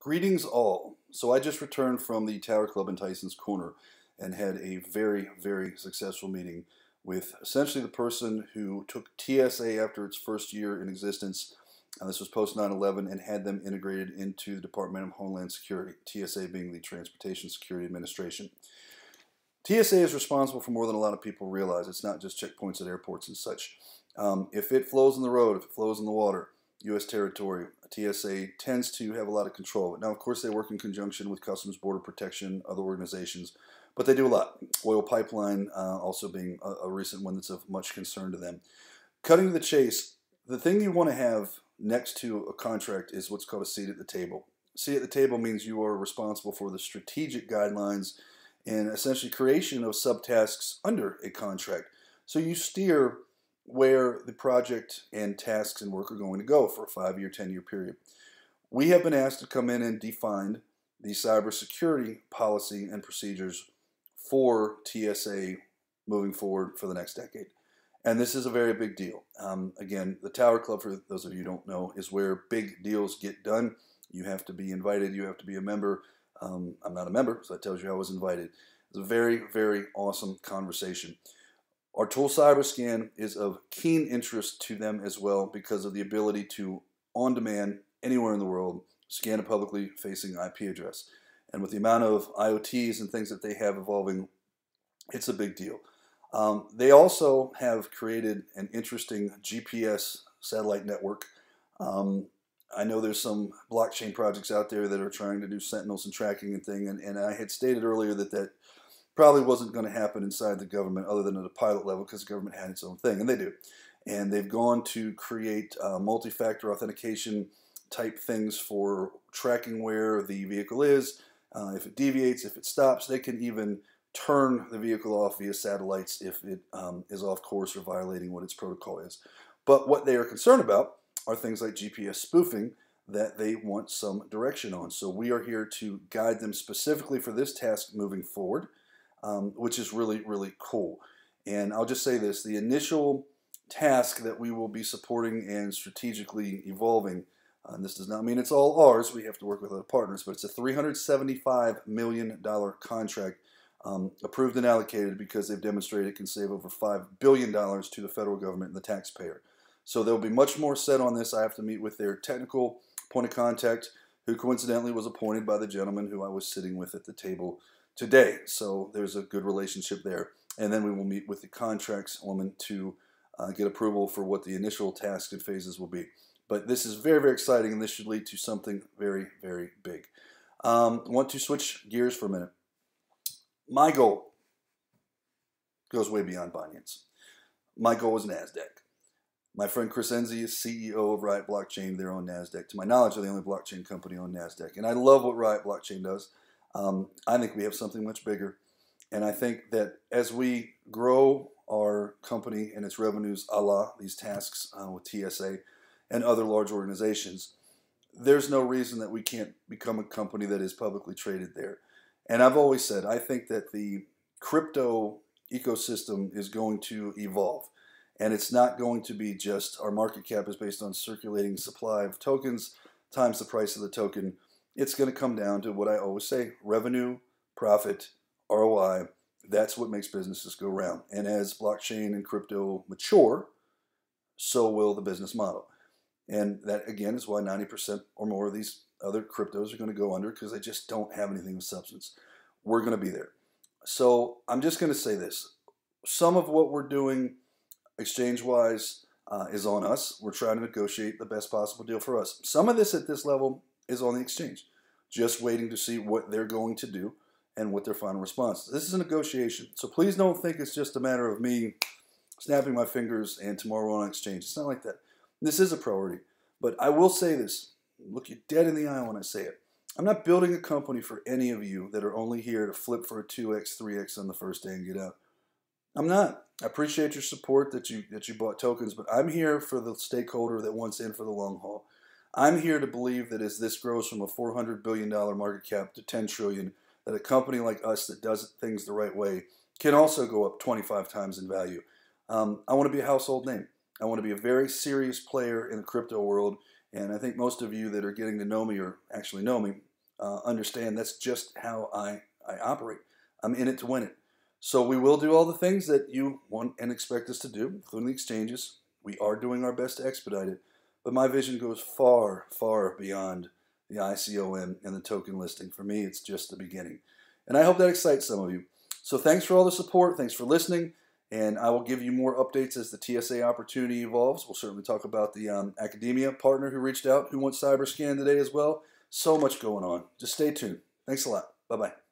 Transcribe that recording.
Greetings all. So I just returned from the Tower Club in Tyson's Corner and had a very, very successful meeting with essentially the person who took TSA after its first year in existence, and this was post 9/11, and had them integrated into the Department of Homeland Security, TSA being the Transportation Security Administration. TSA is responsible for more than a lot of people realize. It's not just checkpoints at airports and such. If it flows in the road, if it flows in the water, U.S. territory, TSA tends to have a lot of control. Now, of course, they work in conjunction with Customs Border Protection, other organizations, but they do a lot. Oil pipeline also being a recent one that's of much concern to them. Cutting to the chase, the thing you want to have next to a contract is what's called a seat at the table. Seat at the table means you are responsible for the strategic guidelines and essentially creation of subtasks under a contract. So you steer where the project and tasks and work are going to go for a 5-year, 10-year period. We have been asked to come in and define the cybersecurity policy and procedures for TSA moving forward for the next decade. And this is a very big deal. Again, the Tower Club, for those of you who don't know, is where big deals get done. You have to be invited. You have to be a member. I'm not a member, so that tells you I was invited. It's a very, very awesome conversation. Our tool CyberScan is of keen interest to them as well because of the ability to, on demand, anywhere in the world, scan a publicly facing IP address. And with the amount of IoTs and things that they have evolving, it's a big deal. They also have created an interesting GPS satellite network. I know there's some blockchain projects out there that are trying to do sentinels and tracking and thing, and I had stated earlier that probably wasn't going to happen inside the government other than at a pilot level because the government had its own thing, and they do. And they've gone to create multi-factor authentication type things for tracking where the vehicle is. If it deviates, if it stops, they can even turn the vehicle off via satellites if it is off course or violating what its protocol is. But what they are concerned about are things like GPS spoofing that they want some direction on. So we are here to guide them specifically for this task moving forward, which is really, really cool. And I'll just say this, the initial task that we will be supporting and strategically evolving, and this does not mean it's all ours, we have to work with other partners, but it's a $375 million contract approved and allocated because they've demonstrated it can save over $5 billion to the federal government and the taxpayer. So there'll be much more said on this. I have to meet with their technical point of contact, who coincidentally was appointed by the gentleman who I was sitting with at the table today. So there's a good relationship there. And then we will meet with the contracts woman to get approval for what the initial tasks and phases will be. But this is very, very exciting, and this should lead to something very, very big. I want to switch gears for a minute. My goal goes way beyond Binance. My goal is NASDAQ. My friend Chris Enzi is CEO of Riot Blockchain. They're on NASDAQ. To my knowledge, they're the only blockchain company on NASDAQ. And I love what Riot Blockchain does. I think we have something much bigger. And I think that as we grow our company and its revenues a la these tasks with TSA and other large organizations, there's no reason that we can't become a company that is publicly traded there. And I've always said, I think that the crypto ecosystem is going to evolve. And it's not going to be just our market cap is based on circulating supply of tokens times the price of the token. It's going to come down to what I always say, revenue, profit, ROI. That's what makes businesses go round. And as blockchain and crypto mature, so will the business model. And that, again, is why 90% or more of these other cryptos are going to go under, because they just don't have anything of substance. We're going to be there. So I'm just going to say this. Some of what we're doing exchange-wise is on us. We're trying to negotiate the best possible deal for us. Some of this at this level is on the exchange, just waiting to see what they're going to do and what their final response is. This is a negotiation. So please don't think it's just a matter of me snapping my fingers and tomorrow we're on exchange. It's not like that. This is a priority. But I will say this. Look you dead in the eye when I say it. I'm not building a company for any of you that are only here to flip for a 2x, 3x on the first day and get out. I'm not. I appreciate your support that you bought tokens, but I'm here for the stakeholder that wants in for the long haul. I'm here to believe that as this grows from a $400 billion market cap to $10 trillion, that a company like us that does things the right way can also go up 25 times in value. I want to be a household name. I want to be a very serious player in the crypto world, and I think most of you that are getting to know me or actually know me understand that's just how I operate. I'm in it to win it. So we will do all the things that you want and expect us to do, including the exchanges. We are doing our best to expedite it, but my vision goes far, far beyond the ICOM and the token listing. For me, it's just the beginning. And I hope that excites some of you. So thanks for all the support. Thanks for listening. And I will give you more updates as the TSA opportunity evolves. We'll certainly talk about the academia partner who reached out, who wants CyberScan today as well. So much going on. Just stay tuned. Thanks a lot. Bye-bye.